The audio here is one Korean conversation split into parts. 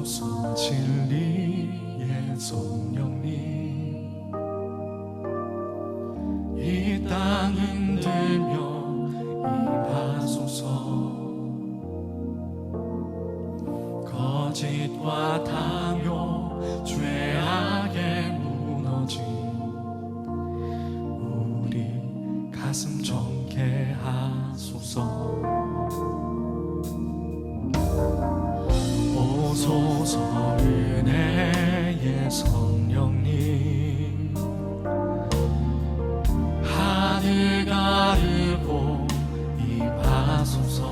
하소서. 진리의 성령님 이 땅 흔들며 임하소서. 거짓과 탐욕 죄악에 무너진 우리 가슴 정케 하소서. 오소서 은혜의 성령님 하늘 가르고 임하소서.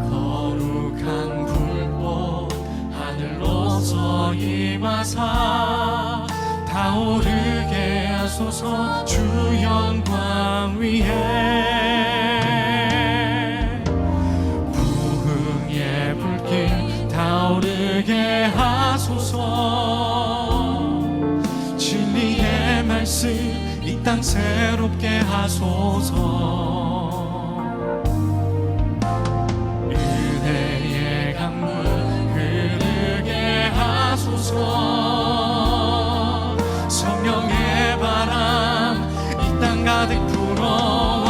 거룩한 불꽃 하늘로서 임하사 타오르게 하소서. 주 영광 위에 부흥의 불길 타오르게 하소서. 진리의 말씀 이 땅 새롭게 하소서. 은혜의 강물 흐르게 하소서. 성령의 바람 이 땅 가득 불어와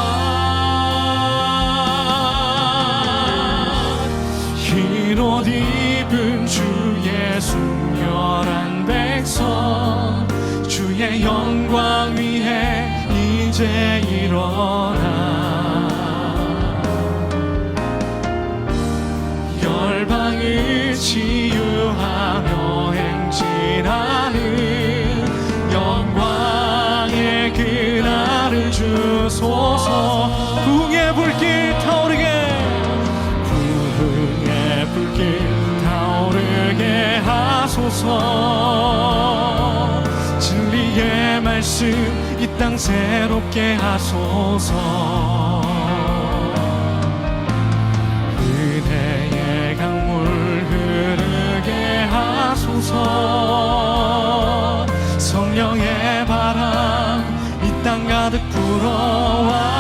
흰 옷 입은 주의 순결한 백성 주의 영광 위에 이제 일어나 열방을 치유하며 행진하는 영광의 그날을 주소서. 부흥의 불길 타오르게 부흥의 불길 타오르게 하소서. 진리의 말씀 이 땅 새롭게 하소서. 은혜의 강물 흐르게 하소서. 성령의 바람 이 땅 가득 불어와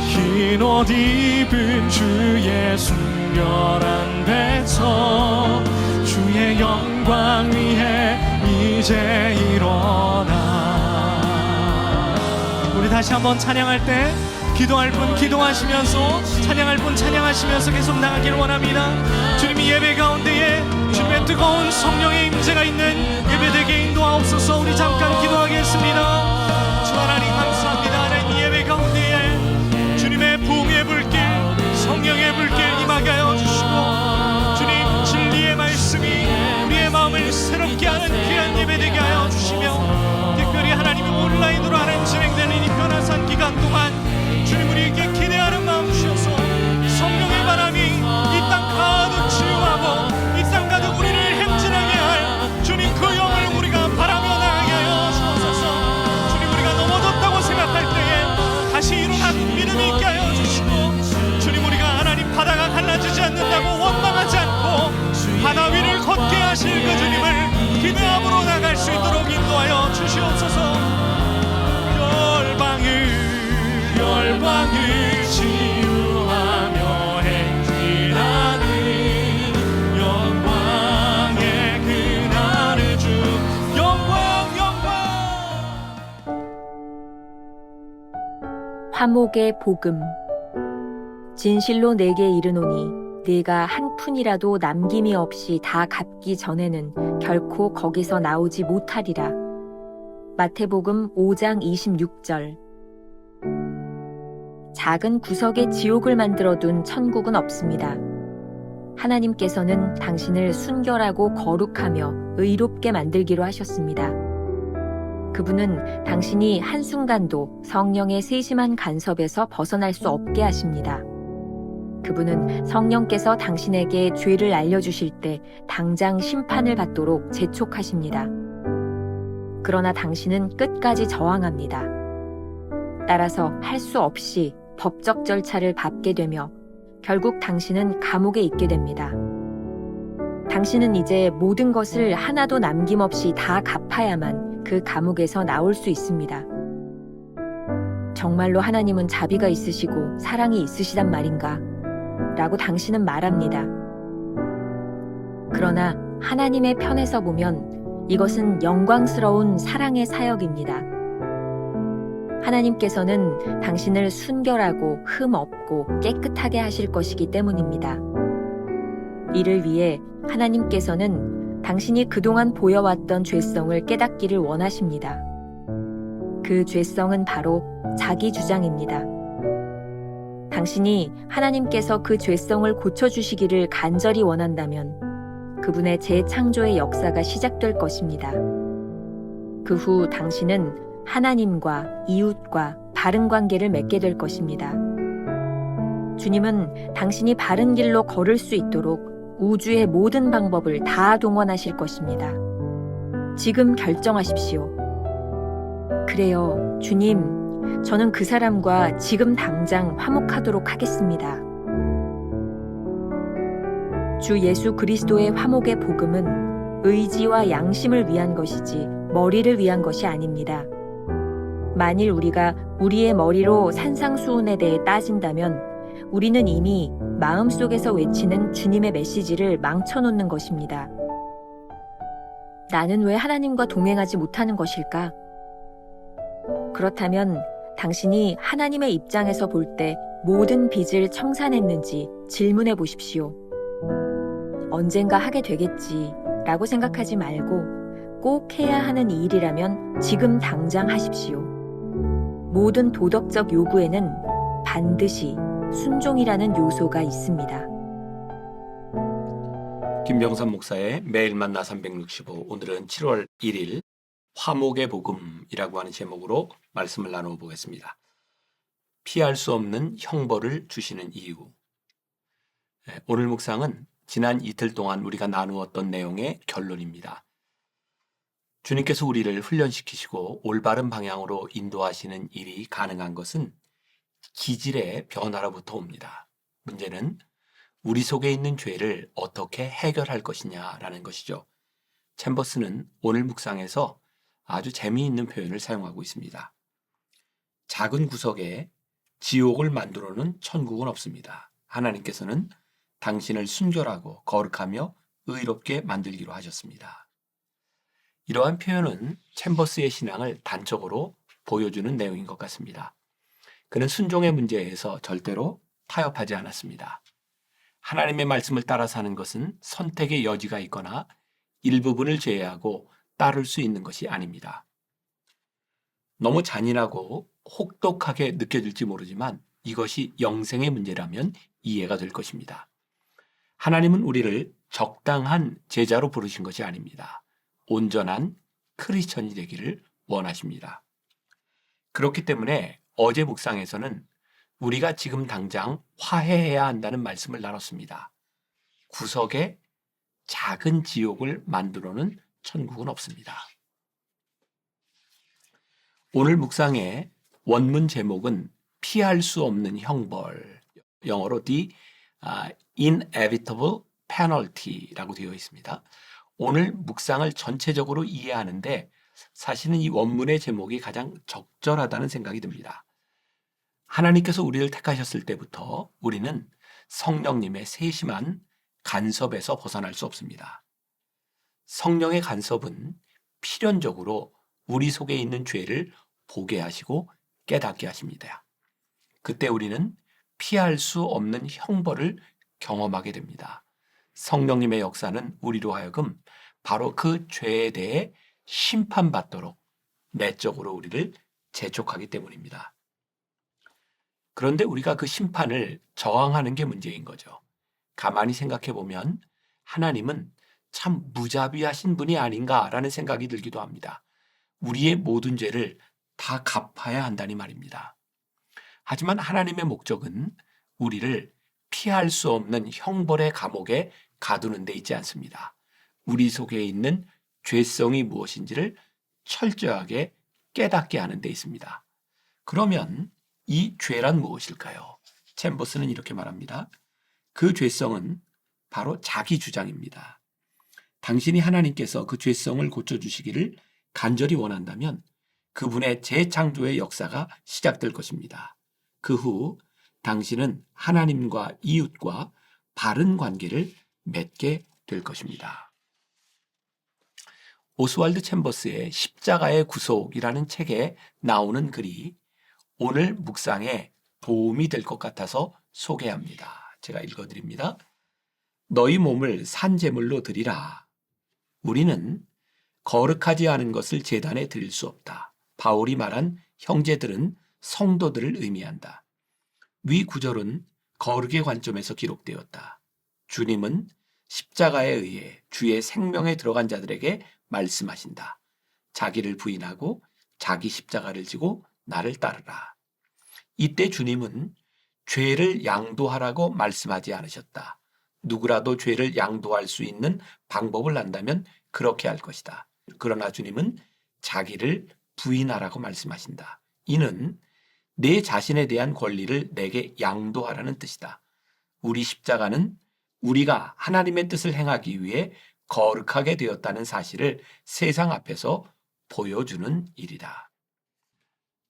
흰 옷 입은 주의 순결한 백성 주의 영광 위에 이제 일어나. 우리 다시 한번 찬양할 때 기도할 분 기도하시면서 찬양할 분 찬양하시면서 계속 나가기를 원합니다. 주님이 예배 가운데에 주님의 뜨거운 성령의 임재가 있는 예배되게 인도하옵소서. 우리 잠깐 기도하겠습니다. 주 하나님 감사합니다. 하나님 예배 가운데에 주님의 부흥의 불길 성령의 불길 임하게 하여 주시고 주님 진리의 말씀이 우리의 마음을 새롭게 하는 귀한 예배되게 하여 주시며 특별히 하나님의 온라인으로 하는 진행되는 이 변화산 기간 동안 주님 우리에게 기대하는 마음 주셔서 성령의 바람이 이 땅 가득 치유하고 이 땅 가득 우리를 행진하게 할 주님 그 영을 우리가 바라며 나가게 하여 주옵소서. 주님 우리가 넘어졌다고 생각할 때에 다시 일어나는 믿음이 있게 하여 주시고 주님 우리가 하나님 바다가 갈라지지 않는다고 원망하지 않고 바다 위를 걷게 하실 그 주님을 기대함으로 나갈 수 있도록 인도하여 주시옵소서. 열방을 치유하며 행진하는 영광의 그날을 주 영광. 화목의 복음. 진실로 내게 이르노니 네가 한 푼이라도 남김이 없이 다 갚기 전에는 결코 거기서 나오지 못하리라. 마태복음 5장 26절. 작은 구석에 지옥을 만들어둔 천국은 없습니다. 하나님께서는 당신을 순결하고 거룩하며 의롭게 만들기로 하셨습니다. 그분은 당신이 한순간도 성령의 세심한 간섭에서 벗어날 수 없게 하십니다. 그분은 성령께서 당신에게 죄를 알려주실 때 당장 심판을 받도록 재촉하십니다. 그러나 당신은 끝까지 저항합니다. 따라서 할 수 없이 법적 절차를 밟게 되며 결국 당신은 감옥에 있게 됩니다. 당신은 이제 모든 것을 하나도 남김없이 다 갚아야만 그 감옥에서 나올 수 있습니다. 정말로 하나님은 자비가 있으시고 사랑이 있으시단 말인가? 라고 당신은 말합니다. 그러나 하나님의 편에서 보면 이것은 영광스러운 사랑의 사역입니다. 하나님께서는 당신을 순결하고 흠 없고 깨끗하게 하실 것이기 때문입니다. 이를 위해 하나님께서는 당신이 그동안 보여왔던 죄성을 깨닫기를 원하십니다. 그 죄성은 바로 자기 주장입니다. 당신이 하나님께서 그 죄성을 고쳐주시기를 간절히 원한다면 그분의 재창조의 역사가 시작될 것입니다. 그 후 당신은 하나님과 이웃과 바른 관계를 맺게 될 것입니다. 주님은 당신이 바른 길로 걸을 수 있도록 우주의 모든 방법을 다 동원하실 것입니다. 지금 결정하십시오. 그래요, 주님, 저는 그 사람과 지금 당장 화목하도록 하겠습니다. 주 예수 그리스도의 화목의 복음은 의지와 양심을 위한 것이지 머리를 위한 것이 아닙니다. 만일 우리가 우리의 머리로 산상수훈에 대해 따진다면 우리는 이미 마음속에서 외치는 주님의 메시지를 망쳐놓는 것입니다. 나는 왜 하나님과 동행하지 못하는 것일까? 그렇다면 당신이 하나님의 입장에서 볼 때 모든 빚을 청산했는지 질문해 보십시오. 언젠가 하게 되겠지 라고 생각하지 말고 꼭 해야 하는 일이라면 지금 당장 하십시오. 모든 도덕적 요구에는 반드시 순종이라는 요소가 있습니다. 김병삼 목사의 매일 만나 365, 오늘은 7월 1일 화목의 복음이라고 하는 제목으로 말씀을 나누어 보겠습니다. 피할 수 없는 형벌을 주시는 이유. 오늘 묵상은 지난 이틀 동안 우리가 나누었던 내용의 결론입니다. 주님께서 우리를 훈련시키시고 올바른 방향으로 인도하시는 일이 가능한 것은 기질의 변화로부터 옵니다. 문제는 우리 속에 있는 죄를 어떻게 해결할 것이냐라는 것이죠. 챔버스는 오늘 묵상에서 아주 재미있는 표현을 사용하고 있습니다. 작은 구석에 지옥을 만들어놓은 천국은 없습니다. 하나님께서는 당신을 순결하고 거룩하며 의롭게 만들기로 하셨습니다. 이러한 표현은 챔버스의 신앙을 단적으로 보여주는 내용인 것 같습니다. 그는 순종의 문제에서 절대로 타협하지 않았습니다. 하나님의 말씀을 따라 사는 것은 선택의 여지가 있거나 일부분을 제외하고 따를 수 있는 것이 아닙니다. 너무 잔인하고 혹독하게 느껴질지 모르지만 이것이 영생의 문제라면 이해가 될 것입니다. 하나님은 우리를 적당한 제자로 부르신 것이 아닙니다. 온전한 크리스천이 되기를 원하십니다. 그렇기 때문에 어제 묵상에서는 우리가 지금 당장 화해해야 한다는 말씀을 나눴습니다. 구석에 작은 지옥을 만들어놓은 천국은 없습니다. 오늘 묵상의 원문 제목은 피할 수 없는 형벌, 영어로 The Inevitable Penalty라고 되어 있습니다. 오늘 묵상을 전체적으로 이해하는데 사실은 이 원문의 제목이 가장 적절하다는 생각이 듭니다. 하나님께서 우리를 택하셨을 때부터 우리는 성령님의 세심한 간섭에서 벗어날 수 없습니다. 성령의 간섭은 필연적으로 우리 속에 있는 죄를 보게 하시고 깨닫게 하십니다. 그때 우리는 피할 수 없는 형벌을 경험하게 됩니다. 성령님의 역사는 우리로 하여금 바로 그 죄에 대해 심판받도록 내적으로 우리를 재촉하기 때문입니다. 그런데 우리가 그 심판을 저항하는 게 문제인 거죠. 가만히 생각해 보면 하나님은 참 무자비하신 분이 아닌가라는 생각이 들기도 합니다. 우리의 모든 죄를 다 갚아야 한다니 말입니다. 하지만 하나님의 목적은 우리를 피할 수 없는 형벌의 감옥에 가두는 데 있지 않습니다. 우리 속에 있는 죄성이 무엇인지를 철저하게 깨닫게 하는 데 있습니다. 그러면 이 죄란 무엇일까요? 챔버스는 이렇게 말합니다. 그 죄성은 바로 자기 주장입니다. 당신이 하나님께서 그 죄성을 고쳐주시기를 간절히 원한다면 그분의 재창조의 역사가 시작될 것입니다. 그 후 당신은 하나님과 이웃과 바른 관계를 맺게 될 것입니다. 오스왈드 챔버스의 십자가의 구속이라는 책에 나오는 글이 오늘 묵상에 도움이 될 것 같아서 소개합니다. 제가 읽어드립니다. 너희 몸을 산제물로 드리라. 우리는 거룩하지 않은 것을 제단에 드릴 수 없다. 바울이 말한 형제들은 성도들을 의미한다. 위 구절은 거룩의 관점에서 기록되었다. 주님은 십자가에 의해 주의 생명에 들어간 자들에게 말씀하신다. 자기를 부인하고 자기 십자가를 지고 나를 따르라. 이때 주님은 죄를 양도하라고 말씀하지 않으셨다. 누구라도 죄를 양도할 수 있는 방법을 안다면 그렇게 할 것이다. 그러나 주님은 자기를 부인하라고 말씀하신다. 이는 내 자신에 대한 권리를 내게 양도하라는 뜻이다. 우리 십자가는 우리가 하나님의 뜻을 행하기 위해 거룩하게 되었다는 사실을 세상 앞에서 보여주는 일이다.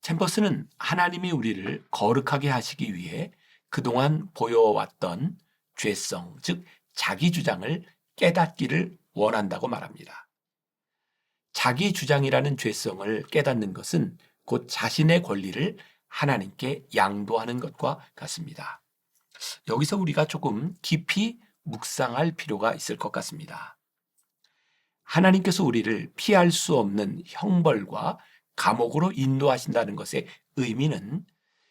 챔버스는 하나님이 우리를 거룩하게 하시기 위해 그동안 보여왔던 죄성, 즉 자기 주장을 깨닫기를 원한다고 말합니다. 자기 주장이라는 죄성을 깨닫는 것은 곧 자신의 권리를 하나님께 양도하는 것과 같습니다. 여기서 우리가 조금 깊이 묵상할 필요가 있을 것 같습니다. 하나님께서 우리를 피할 수 없는 형벌과 감옥으로 인도하신다는 것의 의미는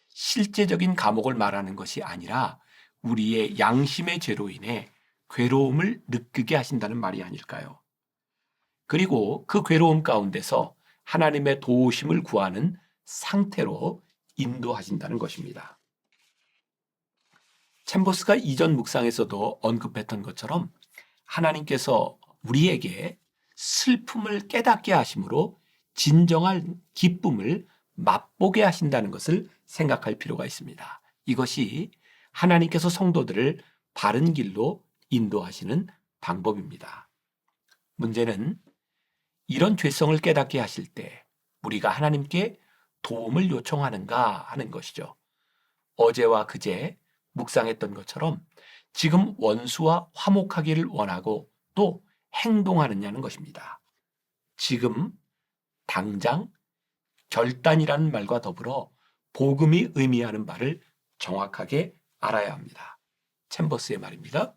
실제적인 감옥을 말하는 것이 아니라 우리의 양심의 죄로 인해 괴로움을 느끼게 하신다는 말이 아닐까요? 그리고 그 괴로움 가운데서 하나님의 도우심을 구하는 상태로 인도하신다는 것입니다. 챔버스가 이전 묵상에서도 언급했던 것처럼 하나님께서 우리에게 슬픔을 깨닫게 하심으로 진정한 기쁨을 맛보게 하신다는 것을 생각할 필요가 있습니다. 이것이 하나님께서 성도들을 바른 길로 인도하시는 방법입니다. 문제는 이런 죄성을 깨닫게 하실 때 우리가 하나님께 도움을 요청하는가 하는 것이죠. 어제와 그제 묵상했던 것처럼 지금 원수와 화목하기를 원하고 또 행동하느냐는 것입니다. 지금, 당장, 결단이라는 말과 더불어 복음이 의미하는 바를 정확하게 알아야 합니다. 챔버스의 말입니다.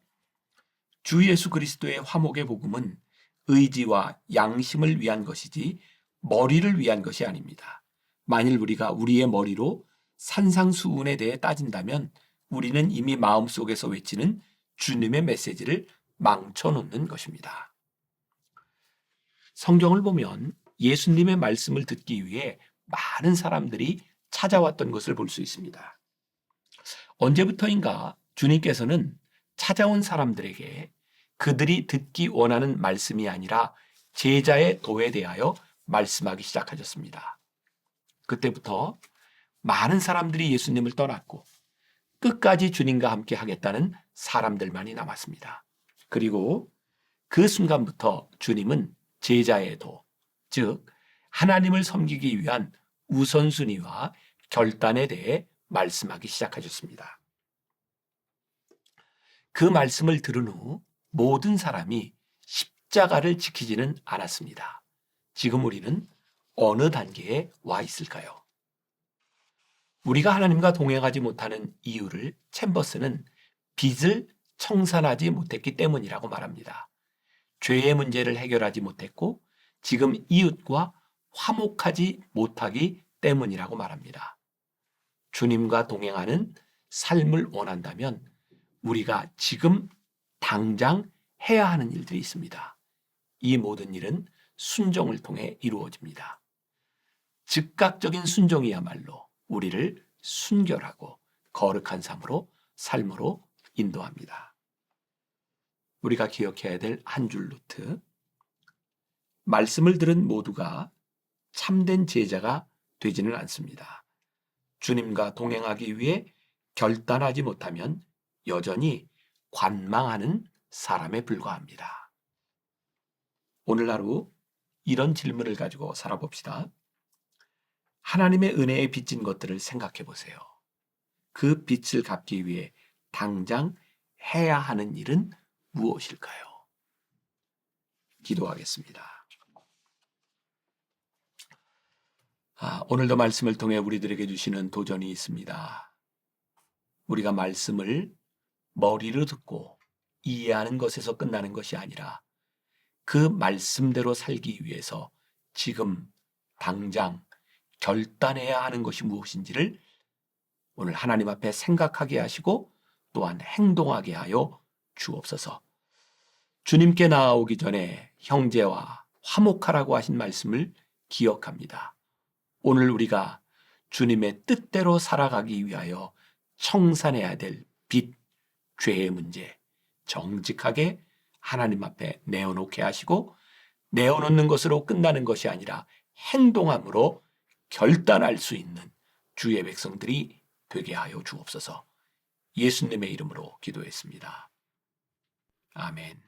주 예수 그리스도의 화목의 복음은 의지와 양심을 위한 것이지 머리를 위한 것이 아닙니다. 만일 우리가 우리의 머리로 산상수훈에 대해 따진다면 우리는 이미 마음속에서 외치는 주님의 메시지를 망쳐놓는 것입니다. 성경을 보면 예수님의 말씀을 듣기 위해 많은 사람들이 찾아왔던 것을 볼 수 있습니다. 언제부터인가 주님께서는 찾아온 사람들에게 그들이 듣기 원하는 말씀이 아니라 제자의 도에 대하여 말씀하기 시작하셨습니다. 그때부터 많은 사람들이 예수님을 떠났고 끝까지 주님과 함께 하겠다는 사람들만이 남았습니다. 그리고 그 순간부터 주님은 제자의 도, 즉 하나님을 섬기기 위한 우선순위와 결단에 대해 말씀하기 시작하셨습니다. 그 말씀을 들은 후 모든 사람이 십자가를 지키지는 않았습니다. 지금 우리는 어느 단계에 와 있을까요? 우리가 하나님과 동행하지 못하는 이유를 챔버스는 빚을 청산하지 못했기 때문이라고 말합니다. 죄의 문제를 해결하지 못했고 지금 이웃과 화목하지 못하기 때문이라고 말합니다. 주님과 동행하는 삶을 원한다면 우리가 지금 당장 해야 하는 일들이 있습니다. 이 모든 일은 순종을 통해 이루어집니다. 즉각적인 순종이야말로 우리를 순결하고 거룩한 삶으로 인도합니다. 우리가 기억해야 될 한 줄 노트. 말씀을 들은 모두가 참된 제자가 되지는 않습니다. 주님과 동행하기 위해 결단하지 못하면 여전히 관망하는 사람에 불과합니다. 오늘 하루 이런 질문을 가지고 살아봅시다. 하나님의 은혜에 빚진 것들을 생각해 보세요. 그 빚을 갚기 위해 당장 해야 하는 일은 무엇일까요? 기도하겠습니다. 오늘도 말씀을 통해 우리들에게 주시는 도전이 있습니다. 우리가 말씀을 머리로 듣고 이해하는 것에서 끝나는 것이 아니라 그 말씀대로 살기 위해서 지금 당장 결단해야 하는 것이 무엇인지를 오늘 하나님 앞에 생각하게 하시고 또한 행동하게 하여 주옵소서. 주님께 나아오기 전에 형제와 화목하라고 하신 말씀을 기억합니다. 오늘 우리가 주님의 뜻대로 살아가기 위하여 청산해야 될 빚, 죄의 문제 정직하게 하나님 앞에 내어놓게 하시고 내어놓는 것으로 끝나는 것이 아니라 행동함으로 결단할 수 있는 주의 백성들이 되게 하여 주옵소서. 예수님의 이름으로 기도했습니다. 아멘.